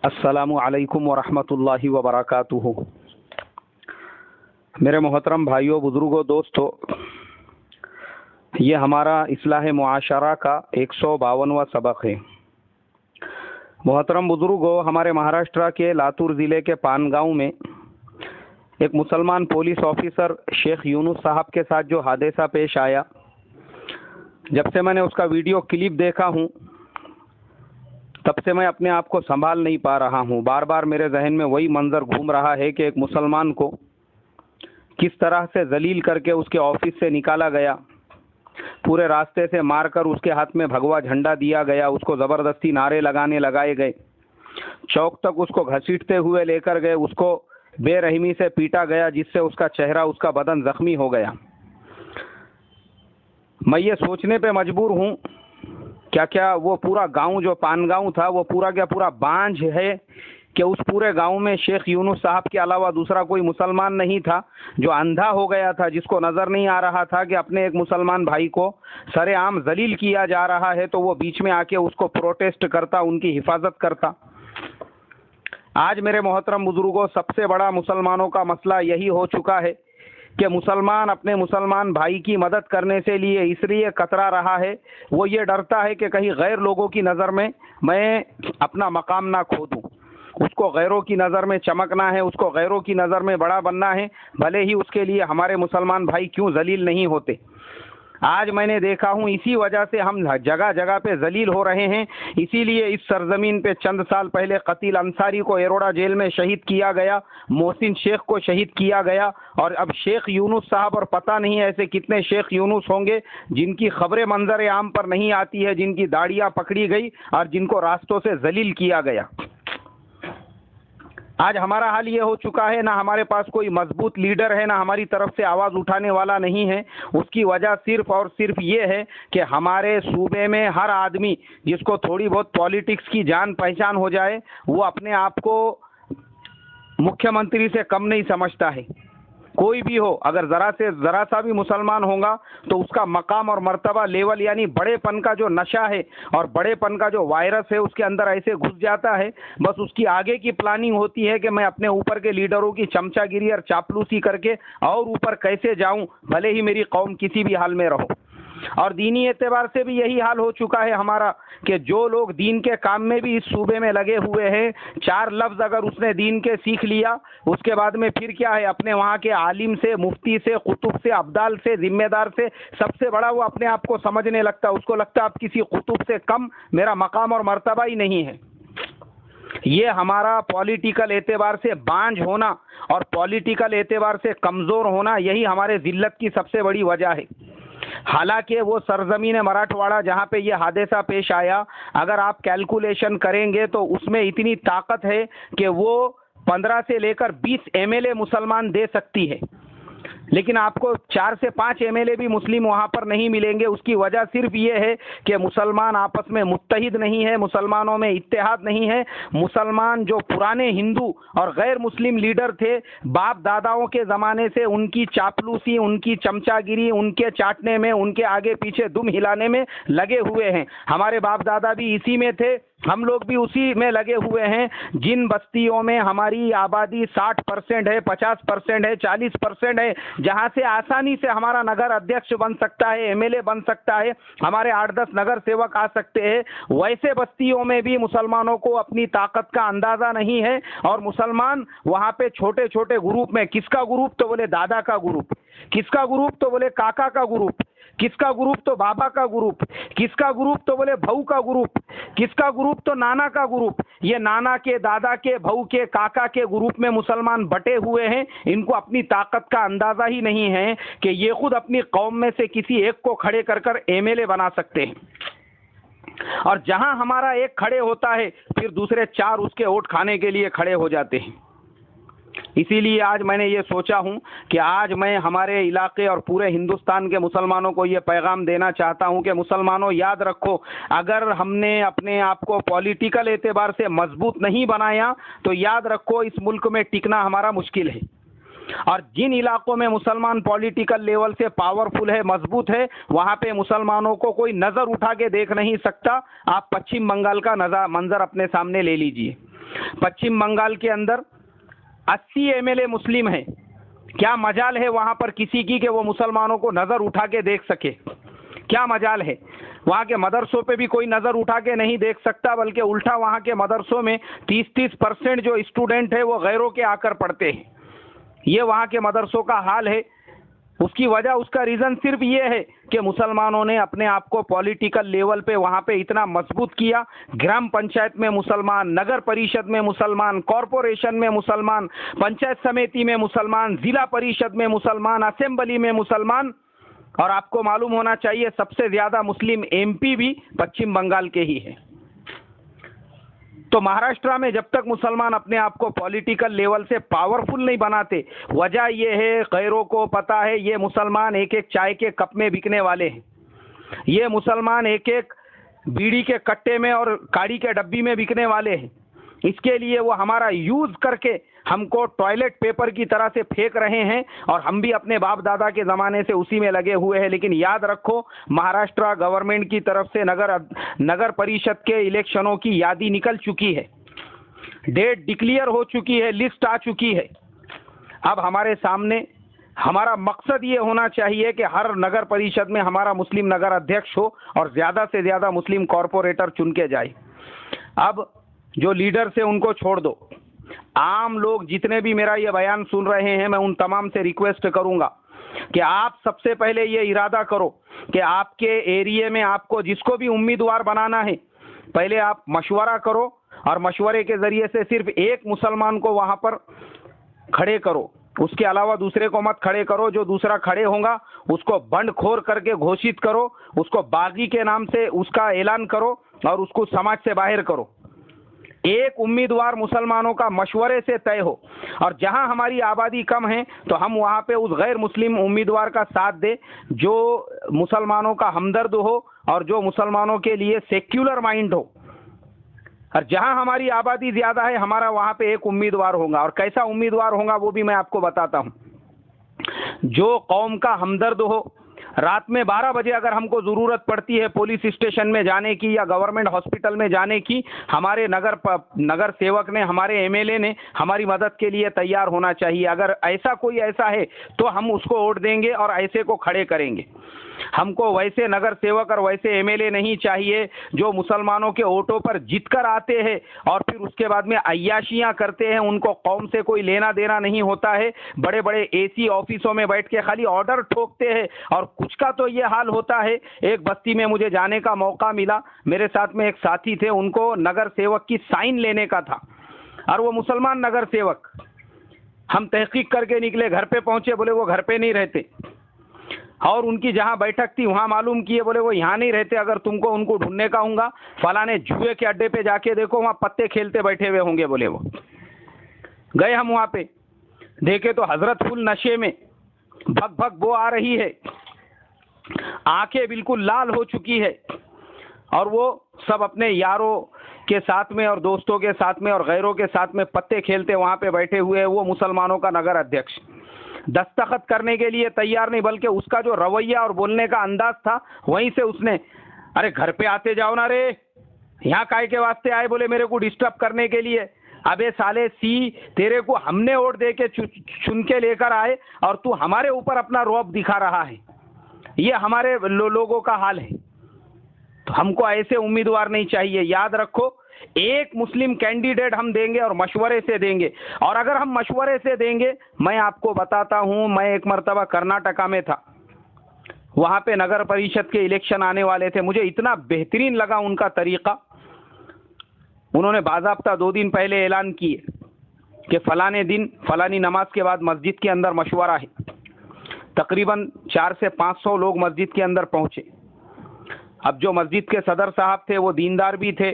अस्सलामु अलैकुम वरहमतुल्लाहि वबरकातुहू। मेरे मोहतरम भाइयों, बुजुर्गों, दोस्तों, ये हमारा इस्लाह मुआशरा का 152वां सबक है। मोहतरम बुजुर्गों, हमारे महाराष्ट्र के लातूर ज़िले के पानगांव में एक मुसलमान पुलिस ऑफिसर शेख यूनुस साहब के साथ जो हादसा पेश आया, जब से मैंने उसका वीडियो क्लिप देखा हूँ तब से मैं अपने आप को संभाल नहीं पा रहा हूँ। बार बार मेरे जहन में वही मंजर घूम रहा है कि एक मुसलमान को किस तरह से जलील करके उसके ऑफिस से निकाला गया, पूरे रास्ते से मारकर उसके हाथ में भगवा झंडा दिया गया, उसको ज़बरदस्ती नारे लगाए गए, चौक तक उसको घसीटते हुए लेकर गए, उसको बेरहमी से पीटा गया जिससे उसका चेहरा, उसका बदन जख्मी हो गया। मैं ये सोचने पे मजबूर हूँ क्या वो पूरा गांव जो पानगांव था वो पूरा क्या पूरा बांझ है कि उस पूरे गांव में शेख यूनुस साहब के अलावा दूसरा कोई मुसलमान नहीं था, जो अंधा हो गया था, जिसको नज़र नहीं आ रहा था कि अपने एक मुसलमान भाई को सरेआम जलील किया जा रहा है, तो वो बीच में आके उसको प्रोटेस्ट करता, उनकी हिफाजत करता। आज मेरे मोहतरम बुजुर्गों, सबसे बड़ा मुसलमानों का मसला यही हो चुका है कि मुसलमान अपने मुसलमान भाई की मदद करने से लिए इसलिए कतरा रहा है, वो ये डरता है कि कहीं गैर लोगों की नज़र में मैं अपना मकाम ना खो दूँ। उसको गैरों की नज़र में चमकना है, उसको गैरों की नज़र में बड़ा बनना है, भले ही उसके लिए हमारे मुसलमान भाई क्यों जलील नहीं होते। आज मैंने देखा हूँ इसी वजह से हम जगह जगह पे जलील हो रहे हैं। इसीलिए इस सरजमीन पे चंद साल पहले कतील अंसारी को एरोड़ा जेल में शहीद किया गया, मोहसिन शेख को शहीद किया गया, और अब शेख यूनुस साहब, और पता नहीं ऐसे कितने शेख यूनुस होंगे जिनकी खबरें मंजर आम पर नहीं आती है, जिनकी दाढ़ियाँ पकड़ी गई और जिनको रास्तों से जलील किया गया। आज हमारा हाल ये हो चुका है, ना हमारे पास कोई मजबूत लीडर है, ना हमारी तरफ से आवाज़ उठाने वाला नहीं है। उसकी वजह सिर्फ और सिर्फ ये है कि हमारे सूबे में हर आदमी जिसको थोड़ी बहुत पॉलिटिक्स की जान पहचान हो जाए, वो अपने आप को मुख्यमंत्री से कम नहीं समझता है। कोई भी हो, अगर ज़रा सा भी मुसलमान होगा तो उसका मकाम और मर्तबा, लेवल, यानी बड़ेपन का जो नशा है और बड़ेपन का जो वायरस है उसके अंदर ऐसे घुस जाता है। बस उसकी आगे की प्लानिंग होती है कि मैं अपने ऊपर के लीडरों की चमचागिरी और चापलूसी करके और ऊपर कैसे जाऊं, भले ही मेरी कौम किसी भी हाल में रहो। और दीनी एतबार से भी यही हाल हो चुका है हमारा कि जो लोग दीन के काम में भी इस सूबे में लगे हुए हैं, चार लफ्ज़ अगर उसने दीन के सीख लिया, उसके बाद में फिर क्या है, अपने वहाँ के आलिम से, मुफ्ती से, कुतुब से, अब्दाल से, जिम्मेदार से, सबसे बड़ा वो अपने आप को समझने लगता है। उसको लगता है अब किसी कुतुब से कम मेरा मकाम और मर्तबा ही नहीं है। ये हमारा पॉलिटिकल एतबार से बांझ होना और पॉलिटिकल एतबार से कमज़ोर होना, यही हमारे ज़िल्लत की सबसे बड़ी वजह है। हालांकि वो सरजमीन मराठवाड़ा जहाँ पे ये हादसा पेश आया, अगर आप कैलकुलेशन करेंगे तो उसमें इतनी ताकत है कि वो 15 से लेकर 20 एमएलए मुसलमान दे सकती है, लेकिन आपको 4 से 5 एमएलए भी मुस्लिम वहाँ पर नहीं मिलेंगे। उसकी वजह सिर्फ ये है कि मुसलमान आपस में मुत्तहिद नहीं है, मुसलमानों में इत्तेहाद नहीं है। मुसलमान जो पुराने हिंदू और गैर मुस्लिम लीडर थे, बाप दादाओं के ज़माने से उनकी चापलूसी, उनकी चमचागिरी, उनके चाटने में, उनके आगे पीछे दुम हिलाने में लगे हुए हैं। हमारे बाप दादा भी इसी में थे, हम लोग भी उसी में लगे हुए हैं। जिन बस्तियों में हमारी आबादी 60% है, 50% है, 40% है, जहां से आसानी से हमारा नगर अध्यक्ष बन सकता है, एमएलए बन सकता है, हमारे 8-10 नगर सेवक आ सकते हैं, वैसे बस्तियों में भी मुसलमानों को अपनी ताकत का अंदाजा नहीं है। और मुसलमान वहां पे छोटे छोटे ग्रुप में, किसका ग्रुप तो बोले दादा का ग्रुप, किसका ग्रुप तो बोले काका का ग्रुप, किसका ग्रुप तो बाबा का ग्रुप, किसका ग्रुप तो बोले भाऊ का ग्रुप, किसका ग्रुप तो नाना का ग्रुप। ये नाना के, दादा के, भाऊ के, काका के ग्रुप में मुसलमान बटे हुए हैं। इनको अपनी ताकत का अंदाजा ही नहीं है कि ये खुद अपनी कौम में से किसी एक को खड़े कर कर एमएलए बना सकते हैं। और जहां हमारा एक खड़े होता है, फिर दूसरे 4 उसके वोट खाने के लिए खड़े हो जाते हैं। इसीलिए आज मैंने ये सोचा हूँ कि आज मैं हमारे इलाके और पूरे हिंदुस्तान के मुसलमानों को ये पैगाम देना चाहता हूँ कि मुसलमानों, याद रखो, अगर हमने अपने आप को पॉलिटिकल एतबार से मजबूत नहीं बनाया तो याद रखो इस मुल्क में टिकना हमारा मुश्किल है। और जिन इलाकों में मुसलमान पॉलिटिकल लेवल से पावरफुल है, मजबूत है, वहाँ पे मुसलमानों को कोई नज़र उठा के देख नहीं सकता। आप पश्चिम बंगाल का मंजर अपने सामने ले लीजिए। पश्चिम बंगाल के अंदर 80 एमएलए मुस्लिम हैं। क्या मजाल है वहां पर किसी की कि वो मुसलमानों को नजर उठा के देख सके? क्या मजाल है? वहां के मदरसों पे भी कोई नजर उठा के नहीं देख सकता, बल्कि उल्टा वहां के मदरसों में 30-30% जो स्टूडेंट है वो गैरों के आकर पढ़ते हैं। ये वहां के मदरसों का हाल है। उसकी वजह, उसका रीजन सिर्फ ये है कि मुसलमानों ने अपने आप को पॉलिटिकल लेवल पे वहां पे इतना मजबूत किया। ग्राम पंचायत में मुसलमान, नगर परिषद में मुसलमान, कॉरपोरेशन में मुसलमान, पंचायत समिति में मुसलमान, जिला परिषद में मुसलमान, असेंबली में मुसलमान। और आपको मालूम होना चाहिए सबसे ज्यादा मुस्लिम एमपी भी पश्चिम बंगाल के ही है। तो महाराष्ट्र में जब तक मुसलमान अपने आप को पॉलिटिकल लेवल से पावरफुल नहीं बनाते, वजह यह है, गैरों को पता है, ये मुसलमान एक एक चाय के कप में बिकने वाले हैं। ये मुसलमान एक एक बीड़ी के कट्टे में और काड़ी के डब्बी में बिकने वाले हैं। इसके लिए वो हमारा यूज करके हमको टॉयलेट पेपर की तरह से फेंक रहे हैं, और हम भी अपने बाप दादा के ज़माने से उसी में लगे हुए हैं। लेकिन याद रखो, महाराष्ट्र गवर्नमेंट की तरफ से नगर परिषद के इलेक्शनों की यादी निकल चुकी है, डेट डिक्लेयर हो चुकी है, लिस्ट आ चुकी है। अब हमारे सामने हमारा मकसद ये होना चाहिए कि हर नगर परिषद में हमारा मुस्लिम नगर अध्यक्ष हो और ज़्यादा से ज़्यादा मुस्लिम कॉरपोरेटर चुन के जाए। अब जो लीडर्स है उनको छोड़ दो, आम लोग जितने भी मेरा ये बयान सुन रहे हैं, मैं उन तमाम से रिक्वेस्ट करूंगा कि आप सबसे पहले ये इरादा करो कि आपके एरिया में आपको जिसको भी उम्मीदवार बनाना है, पहले आप मशवरा करो और मशवरे के जरिए से सिर्फ एक मुसलमान को वहां पर खड़े करो। उसके अलावा दूसरे को मत खड़े करो। जो दूसरा खड़े होगा उसको बंडखोर करके घोषित करो, उसको बागी के नाम से उसका ऐलान करो और उसको समाज से बाहर करो। एक उम्मीदवार मुसलमानों का मशवरे से तय हो, और जहां हमारी आबादी कम है तो हम वहां पे उस गैर मुस्लिम उम्मीदवार का साथ दे जो मुसलमानों का हमदर्द हो और जो मुसलमानों के लिए सेक्युलर माइंड हो। और जहां हमारी आबादी ज्यादा है, हमारा वहां पे एक उम्मीदवार होगा। और कैसा उम्मीदवार होगा वो भी मैं आपको बताता हूं। जो कौम का हमदर्द हो। रात में 12 बजे अगर हमको ज़रूरत पड़ती है पुलिस स्टेशन में जाने की या गवर्नमेंट हॉस्पिटल में जाने की, हमारे नगर सेवक ने, हमारे एमएलए ने हमारी मदद के लिए तैयार होना चाहिए। अगर ऐसा कोई ऐसा है तो हम उसको वोट देंगे और ऐसे को खड़े करेंगे। हमको वैसे नगर सेवक और वैसे एमएलए नहीं चाहिए जो मुसलमानों के वोटों पर जीत कर आते हैं और फिर उसके बाद में अय्याशियां करते हैं। उनको कौम से कोई लेना देना नहीं होता है। बड़े बड़े एसी ऑफिसों में बैठ के खाली ऑर्डर ठोकते हैं। और कुछ का तो ये हाल होता है। एक बस्ती में मुझे जाने का मौका मिला, मेरे साथ में एक साथी थे, उनको नगर सेवक की साइन लेने का था और वो मुसलमान नगर सेवक। हम तहकीक करके निकले, घर पे पहुंचे, बोले वो घर पे नहीं रहते। और उनकी जहां बैठक थी वहां मालूम किए, बोले वो यहाँ नहीं रहते, अगर तुमको उनको ढूंढने का होगा फलाने जुए के अड्डे पे जाके देखो, वहां पत्ते खेलते बैठे हुए होंगे। बोले वो गए, हम वहां पे देखे तो हजरत फुल नशे में भग भग वो आ रही है, आंखें बिल्कुल लाल हो चुकी है, और वो सब अपने यारों के साथ में और दोस्तों के साथ में और गैरों के साथ में पत्ते खेलते वहां पे बैठे हुए हैं। वो मुसलमानों का नगर अध्यक्ष दस्तखत करने के लिए तैयार नहीं, बल्कि उसका जो रवैया और बोलने का अंदाज था वहीं से उसने, अरे घर पे आते जाओ ना रे, यहाँ काय के वास्ते आए? बोले मेरे को डिस्टर्ब करने के लिए। अबे साले सी, तेरे को हमने वोट दे के चुन के लेकर आए और तू हमारे ऊपर अपना रौब दिखा रहा है। ये हमारे लोगों का हाल है। तो हमको ऐसे उम्मीदवार नहीं चाहिए। याद रखो, एक मुस्लिम कैंडिडेट हम देंगे और मशवरे से देंगे। और अगर हम मशवरे से देंगे, मैं आपको बताता हूं, मैं एक मर्तबा कर्नाटका में था, वहां पे नगर परिषद के इलेक्शन आने वाले थे। मुझे इतना बेहतरीन लगा उनका तरीका। उन्होंने बाज़ाब्ता 2 दिन पहले ऐलान किए कि फलाने दिन फलानी नमाज के बाद मस्जिद के अंदर मशवरा है। तकरीबन 400 से 500 लोग मस्जिद के अंदर पहुंचे। अब जो मस्जिद के सदर साहब थे वो दीनदार भी थे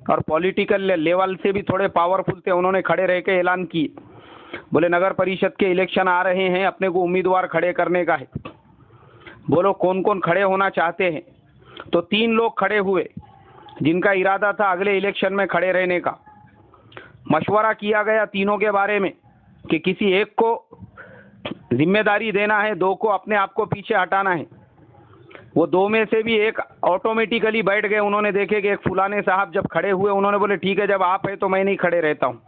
और पॉलिटिकल लेवल से भी थोड़े पावरफुल थे। उन्होंने खड़े रह के ऐलान किए, बोले नगर परिषद के इलेक्शन आ रहे हैं, अपने को उम्मीदवार खड़े करने का है। बोलो कौन कौन खड़े होना चाहते हैं? तो 3 लोग खड़े हुए जिनका इरादा था अगले इलेक्शन में खड़े रहने का। मशवरा किया गया तीनों के बारे में कि किसी एक को जिम्मेदारी देना है, 2 को अपने आप को पीछे हटाना है। वो दो में से भी एक ऑटोमेटिकली बैठ गए। उन्होंने देखे कि एक फुलाने साहब जब खड़े हुए, उन्होंने बोले ठीक है जब आप है तो मैं नहीं खड़े रहता हूँ,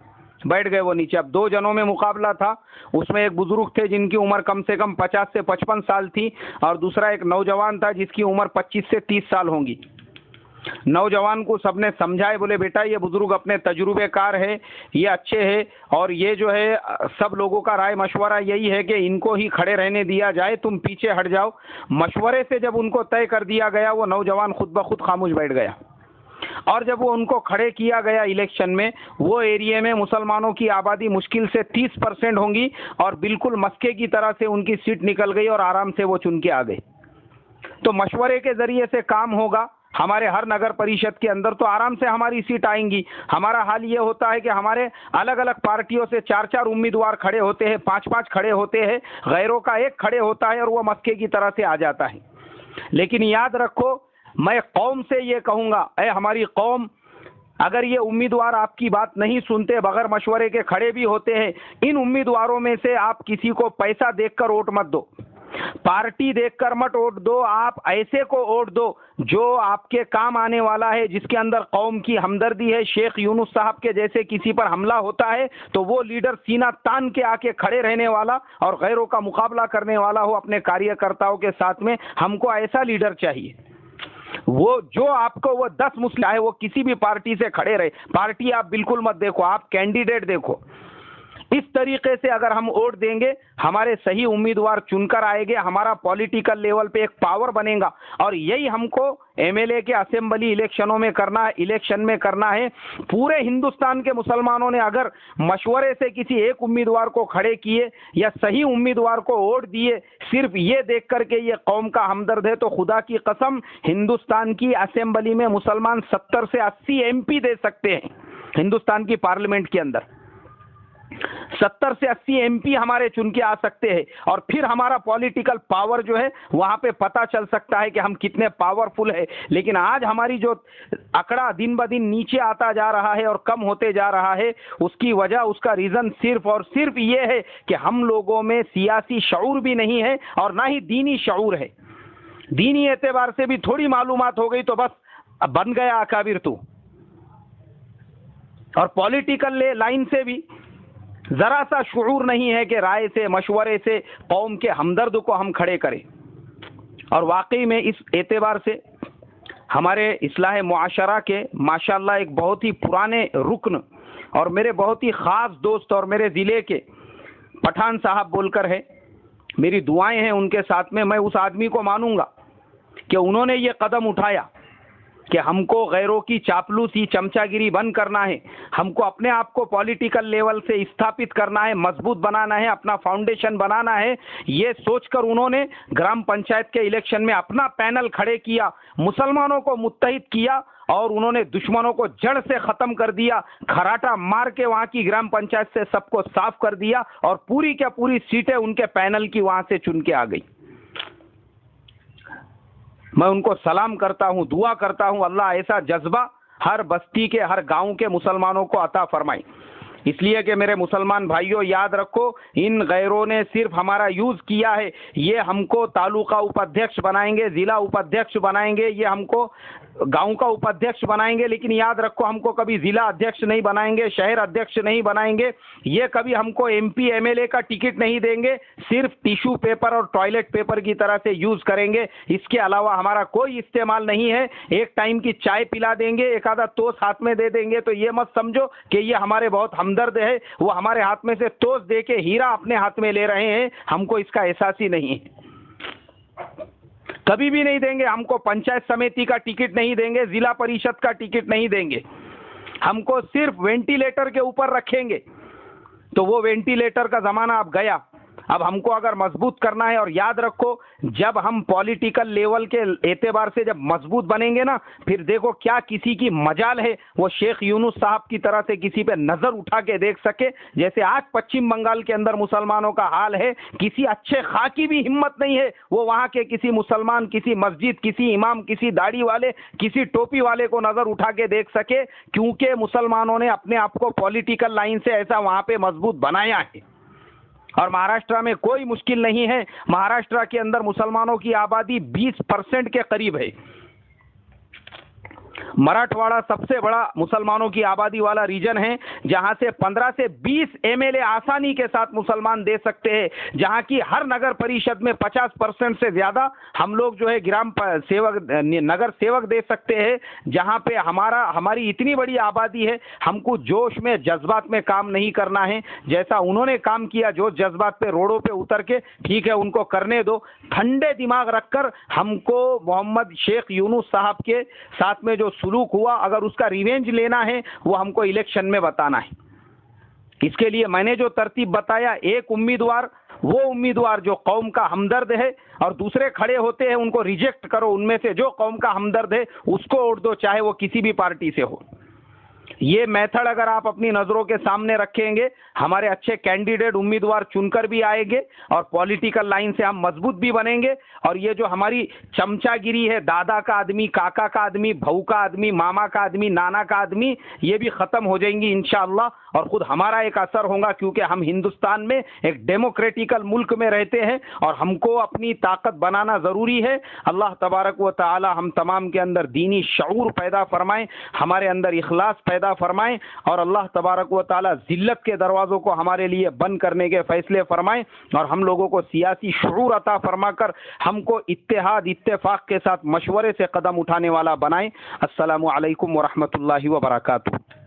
बैठ गए वो नीचे। अब दो जनों में मुकाबला था, उसमें एक बुजुर्ग थे जिनकी उम्र कम से कम 50 से 55 साल थी, और दूसरा एक नौजवान था जिसकी उम्र 25 से 30 साल होंगी। नौजवान को सबने समझाए, बोले बेटा ये बुजुर्ग अपने तजुर्बेकार है, ये अच्छे हैं, और ये जो है सब लोगों का राय मशवरा यही है कि इनको ही खड़े रहने दिया जाए, तुम पीछे हट जाओ। मशवरे से जब उनको तय कर दिया गया, वो नौजवान खुद ब खुद खामोश बैठ गया। और जब वो उनको खड़े किया गया इलेक्शन में, वो एरिया में मुसलमानों की आबादी मुश्किल से 30% होंगी, और बिल्कुल मस्के की तरह से उनकी सीट निकल गई और आराम से वो चुन के आ गए। तो मशवरे के जरिए से काम होगा। हमारे हर नगर परिषद के अंदर तो आराम से हमारी सीट आएंगी। हमारा हाल ये होता है कि हमारे अलग अलग पार्टियों से 4-4 उम्मीदवार खड़े होते हैं, 5-5 खड़े होते हैं, गैरों का एक खड़े होता है और वो मस्के की तरह से आ जाता है। लेकिन याद रखो, मैं कौम से ये कहूंगा, ऐ हमारी कौम, अगर ये उम्मीदवार आपकी बात नहीं सुनते, बगैर मशवरे के खड़े भी होते हैं, इन उम्मीदवारों में से आप किसी को पैसा देकर वोट मत दो, पार्टी देखकर मत वोट दो। आप ऐसे को वोट दो जो आपके काम आने वाला है, जिसके अंदर कौम की हमदर्दी है। शेख यूनुस साहब के जैसे किसी पर हमला होता है तो वो लीडर सीना तान के आके खड़े रहने वाला और गैरों का मुकाबला करने वाला हो अपने कार्यकर्ताओं के साथ में। हमको ऐसा लीडर चाहिए, वो जो आपको वो 10 मुस्लिम है, वो किसी भी पार्टी से खड़े रहे। पार्टी आप बिल्कुल मत देखो, आप कैंडिडेट देखो। इस तरीके से अगर हम वोट देंगे, हमारे सही उम्मीदवार चुनकर आएंगे, हमारा पॉलिटिकल लेवल पे एक पावर बनेगा। और यही हमको एमएलए के असेंबली इलेक्शनों में करना है, इलेक्शन में करना है। पूरे हिंदुस्तान के मुसलमानों ने अगर मशवरे से किसी एक उम्मीदवार को खड़े किए या सही उम्मीदवार को वोट दिए, सिर्फ ये देख करके ये कौम का हमदर्द है, तो खुदा की कसम हिंदुस्तान की असेंबली में मुसलमान 70 से 80 एमपी दे सकते हैं। हिंदुस्तान की पार्लियामेंट के अंदर 70 से 80 एमपी हमारे चुन के आ सकते हैं, और फिर हमारा पॉलिटिकल पावर जो है वहां पे पता चल सकता है कि हम कितने पावरफुल है। लेकिन आज हमारी जो आंकड़ा दिन ब दिन नीचे आता जा रहा है और कम होते जा रहा है, उसकी वजह, उसका रीजन सिर्फ और सिर्फ ये है कि हम लोगों में सियासी शऊर भी नहीं है और ना ही दीनी शऊर है। दीनी एतबार से भी थोड़ी मालूमात हो गई तो बस बन गया अकाबिर तू, और पॉलिटिकल लाइन से भी जरा सा शुऊर नहीं है कि राय से, मशवरे से कौम के हमदर्द को हम खड़े करें। और वाकई में इस एतबार से हमारे इस्लाह मुआशरा के माशाल्लाह एक बहुत ही पुराने रुकन और मेरे बहुत ही ख़ास दोस्त और मेरे ज़िले के पठान साहब बोलकर है, मेरी दुआएं हैं उनके साथ में। मैं उस आदमी को मानूंगा कि उन्होंने ये कदम उठाया कि हमको गैरों की चापलूसी, चमचागिरी बंद करना है, हमको अपने आप को पॉलिटिकल लेवल से स्थापित करना है, मजबूत बनाना है, अपना फाउंडेशन बनाना है। ये सोचकर उन्होंने ग्राम पंचायत के इलेक्शन में अपना पैनल खड़े किया, मुसलमानों को मुत्तहिद किया और उन्होंने दुश्मनों को जड़ से खत्म कर दिया। खराटा मार के वहां की ग्राम पंचायत से सबको साफ कर दिया और पूरी क्या पूरी सीटें उनके पैनल की वहां से चुन के आ गई। मैं उनको सलाम करता हूं, दुआ करता हूं, अल्लाह ऐसा जज्बा हर बस्ती के, हर गांव के मुसलमानों को अता फरमाए। इसलिए कि मेरे मुसलमान भाइयों याद रखो, इन गैरों ने सिर्फ हमारा यूज किया है। ये हमको तालुका उपाध्यक्ष बनाएंगे, जिला उपाध्यक्ष बनाएंगे, ये हमको गांव का उपाध्यक्ष बनाएंगे, लेकिन याद रखो हमको कभी जिला अध्यक्ष नहीं बनाएंगे, शहर अध्यक्ष नहीं बनाएंगे, ये कभी हमको एमपी एमएलए का टिकट नहीं देंगे। सिर्फ टिश्यू पेपर और टॉयलेट पेपर की तरह से यूज करेंगे, इसके अलावा हमारा कोई इस्तेमाल नहीं है। एक टाइम की चाय पिला देंगे, एक आधा तोस हाथ में दे देंगे, तो ये मत समझो कि ये हमारे बहुत हमदर्द है, वो हमारे हाथ में से तोस दे के हीरा अपने हाथ में ले रहे हैं, हमको इसका एहसास ही नहीं है। कभी भी नहीं देंगे। हमको पंचायत समिति का टिकट नहीं देंगे, जिला परिषद का टिकट नहीं देंगे, हमको सिर्फ वेंटिलेटर के ऊपर रखेंगे। तो वो वेंटिलेटर का जमाना अब गया। अब हमको अगर मजबूत करना है, और याद रखो जब हम पॉलिटिकल लेवल के एतबार से जब मजबूत बनेंगे ना, फिर देखो क्या किसी की मजाल है वो शेख यूनुस साहब की तरह से किसी पे नजर उठा के देख सके। जैसे आज पश्चिम बंगाल के अंदर मुसलमानों का हाल है, किसी अच्छे खा की भी हिम्मत नहीं है वो वहां के किसी मुसलमान, किसी मस्जिद, किसी इमाम, किसी दाढ़ी वाले, किसी टोपी वाले को नजर उठा के देख सके, क्योंकि मुसलमानों ने अपने आप को पॉलिटिकल लाइन से ऐसा वहां पे मजबूत बनाया है। और महाराष्ट्र में कोई मुश्किल नहीं है। महाराष्ट्र के अंदर मुसलमानों की आबादी 20% के करीब है। मराठवाड़ा सबसे बड़ा मुसलमानों की आबादी वाला रीजन है, जहां से 15 से 20 एमएलए आसानी के साथ मुसलमान दे सकते हैं, जहां की हर नगर परिषद में 50% से ज्यादा हम लोग जो है नगर सेवक दे सकते हैं, जहां पे हमारी इतनी बड़ी आबादी है। हमको जोश में जज्बात में काम नहीं करना है, जैसा उन्होंने काम किया जोश जज्बात पे रोडों पे उतर के, ठीक है उनको करने दो। ठंडे दिमाग रखकर हमको मोहम्मद शेख यूनुस साहब के साथ में जो सुलूक हुआ, अगर उसका रिवेंज लेना है वो हमको इलेक्शन में बताना है। इसके लिए मैंने जो तरतीब बताया, एक उम्मीदवार, वो उम्मीदवार जो कौम का हमदर्द है, और दूसरे खड़े होते हैं उनको रिजेक्ट करो, उनमें से जो कौम का हमदर्द है उसको वोट दो, चाहे वो किसी भी पार्टी से हो। ये मेथड अगर आप अपनी नजरों के सामने रखेंगे, हमारे अच्छे कैंडिडेट उम्मीदवार चुनकर भी आएंगे और पॉलिटिकल लाइन से हम मजबूत भी बनेंगे। और ये जो हमारी चमचागिरी है, दादा का आदमी, काका का आदमी, भाऊ का आदमी, मामा का आदमी, नाना का आदमी, ये भी खत्म हो जाएंगी इंशाअल्लाह। और खुद हमारा एक असर होगा, क्योंकि हम हिंदुस्तान में एक डेमोक्रेटिकल मुल्क में रहते हैं और हमको अपनी ताकत बनाना जरूरी है। अल्लाह तबारक व तआला हम तमाम के अंदर दीनी शऊर पैदा फरमाएं, हमारे अंदर इखलास पैदा फरमाएं, और अल्लाह तबारक व तआला जिल्लत के दरवाज़ों को हमारे लिए बंद करने के फैसले फरमाएं, और हम लोगों को सियासी शऊर अता फरमाकर हमको इत्तेहाद इत्तेफाक के साथ मशवरे से कदम उठाने वाला बनाएं। अस्सलामु अलैकुम व रहमतुल्लाहि व बरकातुहू।